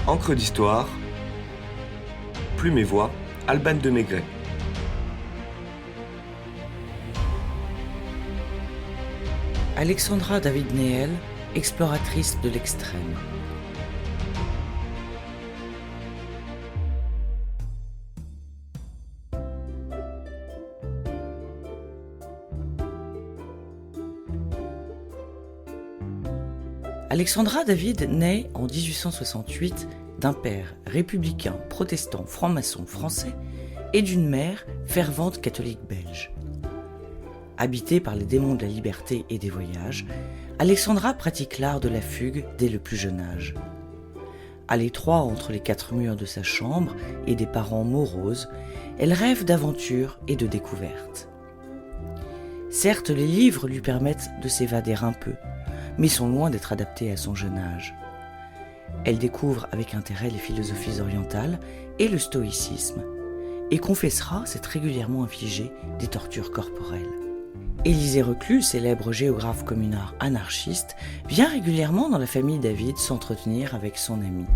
Encre d'histoire, Plume et Voix, Alban de Maigret. Alexandra David Néel, exploratrice de l'extrême. Alexandra David naît en 1868 d'un père républicain, protestant, franc-maçon français et d'une mère fervente catholique belge. Habitée par les démons de la liberté et des voyages, Alexandra pratique l'art de la fugue dès le plus jeune âge. À l'étroit entre les quatre murs de sa chambre et des parents moroses, elle rêve d'aventures et de découvertes. Certes, les livres lui permettent de s'évader un peu, mais sont loin d'être adaptés à son jeune âge. Elle découvre avec intérêt les philosophies orientales et le stoïcisme, et confessera s'être régulièrement infligé des tortures corporelles. Élisée Reclus, célèbre géographe communard anarchiste, vient régulièrement dans la famille David s'entretenir avec son ami.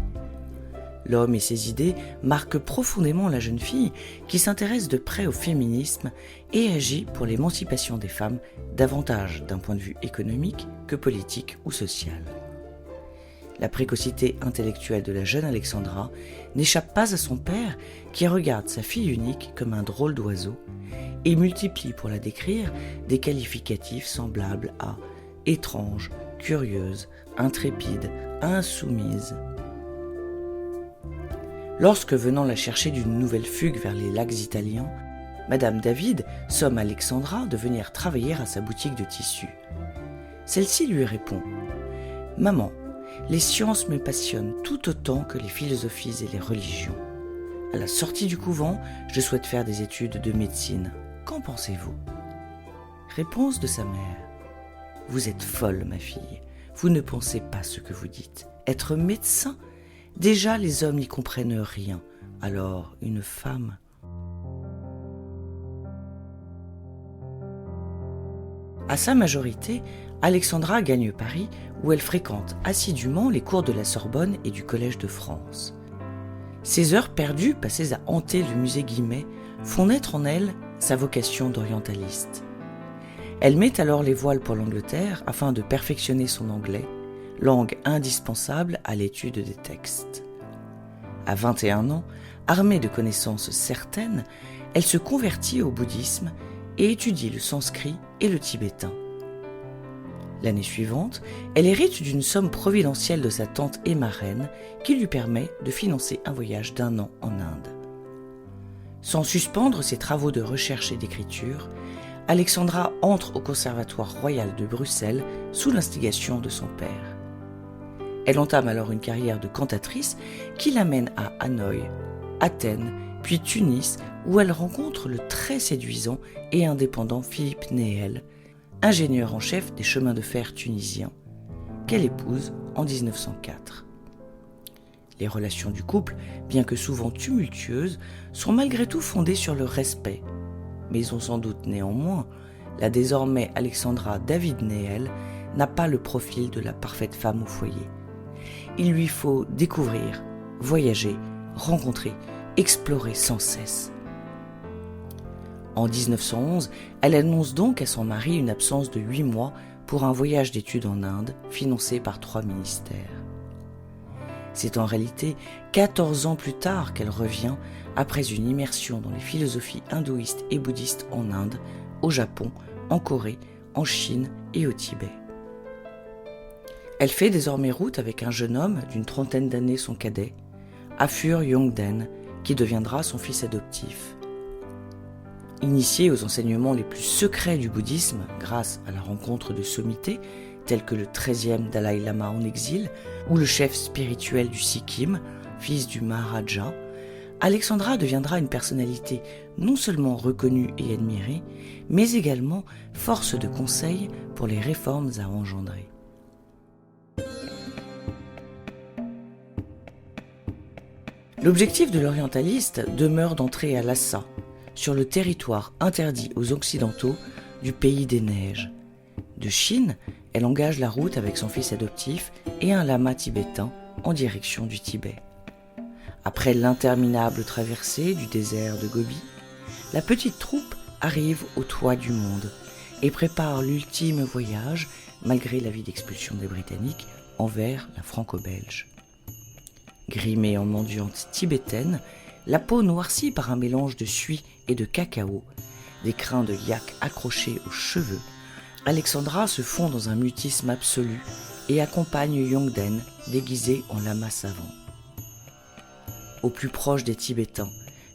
L'homme et ses idées marquent profondément la jeune fille qui s'intéresse de près au féminisme et agit pour l'émancipation des femmes, davantage d'un point de vue économique que politique ou social. La précocité intellectuelle de la jeune Alexandra n'échappe pas à son père qui regarde sa fille unique comme un drôle d'oiseau et multiplie pour la décrire des qualificatifs semblables à étrange, curieuse, intrépide, insoumise. Lorsque, venant la chercher d'une nouvelle fugue vers les lacs italiens, Madame David somme Alexandra de venir travailler à sa boutique de tissus. Celle-ci lui répond « Maman, les sciences me passionnent tout autant que les philosophies et les religions. À la sortie du couvent, je souhaite faire des études de médecine. Qu'en pensez-vous » Réponse de sa mère « Vous êtes folle, ma fille. Vous ne pensez pas ce que vous dites. Être médecin ? Déjà, les hommes n'y comprennent rien. Alors, une femme... » À sa majorité, Alexandra gagne Paris où elle fréquente assidûment les cours de la Sorbonne et du Collège de France. Ces heures perdues passées à hanter le musée Guimet font naître en elle sa vocation d'orientaliste. Elle met alors les voiles pour l'Angleterre afin de perfectionner son anglais, langue indispensable à l'étude des textes. À 21 ans, armée de connaissances certaines, elle se convertit au bouddhisme et étudie le sanskrit et le tibétain. L'année suivante, elle hérite d'une somme providentielle de sa tante et marraine qui lui permet de financer un voyage d'1 an en Inde. Sans suspendre ses travaux de recherche et d'écriture, Alexandra entre au Conservatoire royal de Bruxelles sous l'instigation de son père. Elle entame alors une carrière de cantatrice qui l'amène à Hanoï, Athènes, puis Tunis, où elle rencontre le très séduisant et indépendant Philippe Néel, ingénieur en chef des chemins de fer tunisiens, qu'elle épouse en 1904. Les relations du couple, bien que souvent tumultueuses, sont malgré tout fondées sur le respect, mais on s'en doute néanmoins, la désormais Alexandra David Néel n'a pas le profil de la parfaite femme au foyer. Il lui faut découvrir, voyager, rencontrer, explorer sans cesse. En 1911, elle annonce donc à son mari une absence de 8 mois pour un voyage d'études en Inde, financé par 3 ministères. C'est en réalité 14 ans plus tard qu'elle revient, après une immersion dans les philosophies hindouistes et bouddhistes en Inde, au Japon, en Corée, en Chine et au Tibet. Elle fait désormais route avec un jeune homme d'une 30aine d'années, son cadet, Afur Yongden, qui deviendra son fils adoptif. Initiée aux enseignements les plus secrets du bouddhisme grâce à la rencontre de sommités tels que le 13e Dalai Lama en exil ou le chef spirituel du Sikkim, fils du Maharaja, Alexandra deviendra une personnalité non seulement reconnue et admirée, mais également force de conseil pour les réformes à engendrer. L'objectif de l'orientaliste demeure d'entrer à Lhasa, sur le territoire interdit aux Occidentaux du pays des neiges. De Chine, elle engage la route avec son fils adoptif et un lama tibétain en direction du Tibet. Après l'interminable traversée du désert de Gobi, la petite troupe arrive au toit du monde et prépare l'ultime voyage, malgré l'avis d'expulsion des Britanniques, envers la Franco-Belge. Grimée en mendiante tibétaine, la peau noircie par un mélange de suie et de cacao, des crins de yak accrochés aux cheveux, Alexandra se fond dans un mutisme absolu et accompagne Yongden déguisé en lama savant. Au plus proche des Tibétains,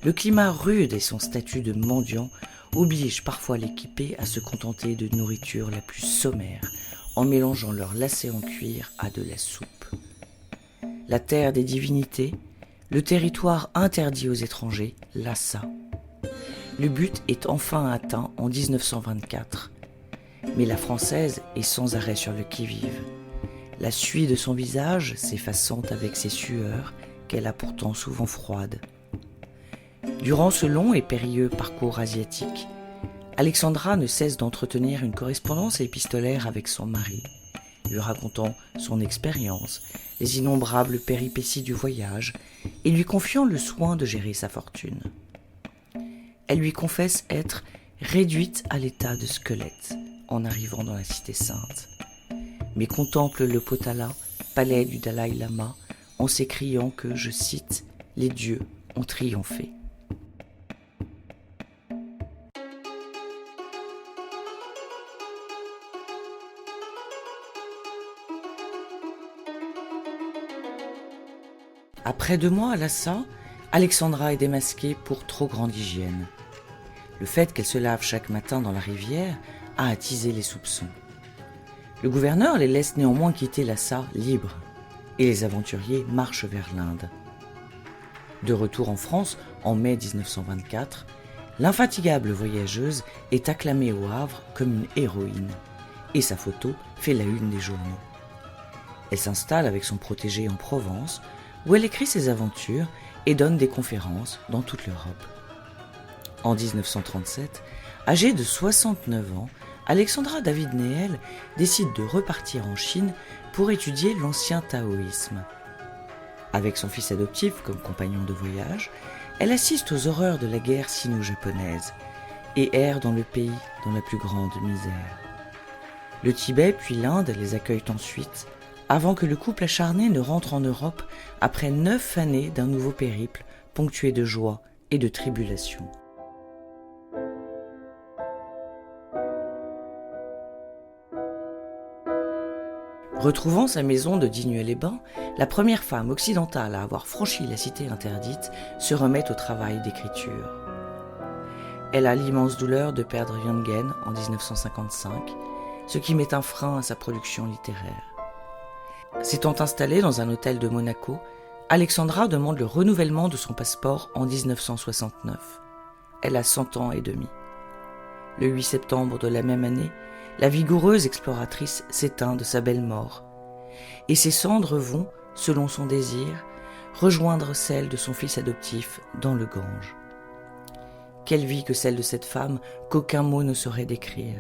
le climat rude et son statut de mendiant obligent parfois l'équipé à se contenter de nourriture la plus sommaire, en mélangeant leurs lacets en cuir à de la soupe. La terre des divinités, le territoire interdit aux étrangers, Lhasa. Le but est enfin atteint en 1924, mais la Française est sans arrêt sur le qui-vive. La suie de son visage s'effaçant avec ses sueurs, qu'elle a pourtant souvent froides. Durant ce long et périlleux parcours asiatique, Alexandra ne cesse d'entretenir une correspondance épistolaire avec son mari, lui racontant son expérience, les innombrables péripéties du voyage et lui confiant le soin de gérer sa fortune. Elle lui confesse être réduite à l'état de squelette en arrivant dans la cité sainte, mais contemple le Potala, palais du Dalai Lama, en s'écriant que, je cite, « les dieux ont triomphé ». Après 2 mois à Lhasa, Alexandra est démasquée pour trop grande hygiène. Le fait qu'elle se lave chaque matin dans la rivière a attisé les soupçons. Le gouverneur les laisse néanmoins quitter Lhasa libres, et les aventuriers marchent vers l'Inde. De retour en France, en mai 1924, l'infatigable voyageuse est acclamée au Havre comme une héroïne, et sa photo fait la une des journaux. Elle s'installe avec son protégé en Provence, où elle écrit ses aventures et donne des conférences dans toute l'Europe. En 1937, âgée de 69 ans, Alexandra David-Néel décide de repartir en Chine pour étudier l'ancien taoïsme. Avec son fils adoptif comme compagnon de voyage, elle assiste aux horreurs de la guerre sino-japonaise et erre dans le pays dans la plus grande misère. Le Tibet puis l'Inde les accueillent ensuite, avant que le couple acharné ne rentre en Europe après 9 années d'un nouveau périple ponctué de joie et de tribulations. Retrouvant sa maison de Digne-les-Bains, la première femme occidentale à avoir franchi la cité interdite se remet au travail d'écriture. Elle a l'immense douleur de perdre Yongen en 1955, ce qui met un frein à sa production littéraire. S'étant installée dans un hôtel de Monaco, Alexandra demande le renouvellement de son passeport en 1969. Elle a 100 ans et demi. Le 8 septembre de la même année, la vigoureuse exploratrice s'éteint de sa belle mort, et ses cendres vont, selon son désir, rejoindre celles de son fils adoptif dans le Gange. Quelle vie que celle de cette femme qu'aucun mot ne saurait décrire.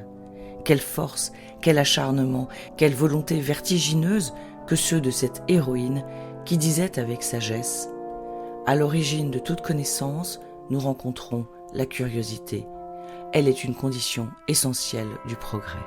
Quelle force, quel acharnement, quelle volonté vertigineuse que ceux de cette héroïne qui disait avec sagesse « À l'origine de toute connaissance, nous rencontrons la curiosité. Elle est une condition essentielle du progrès. »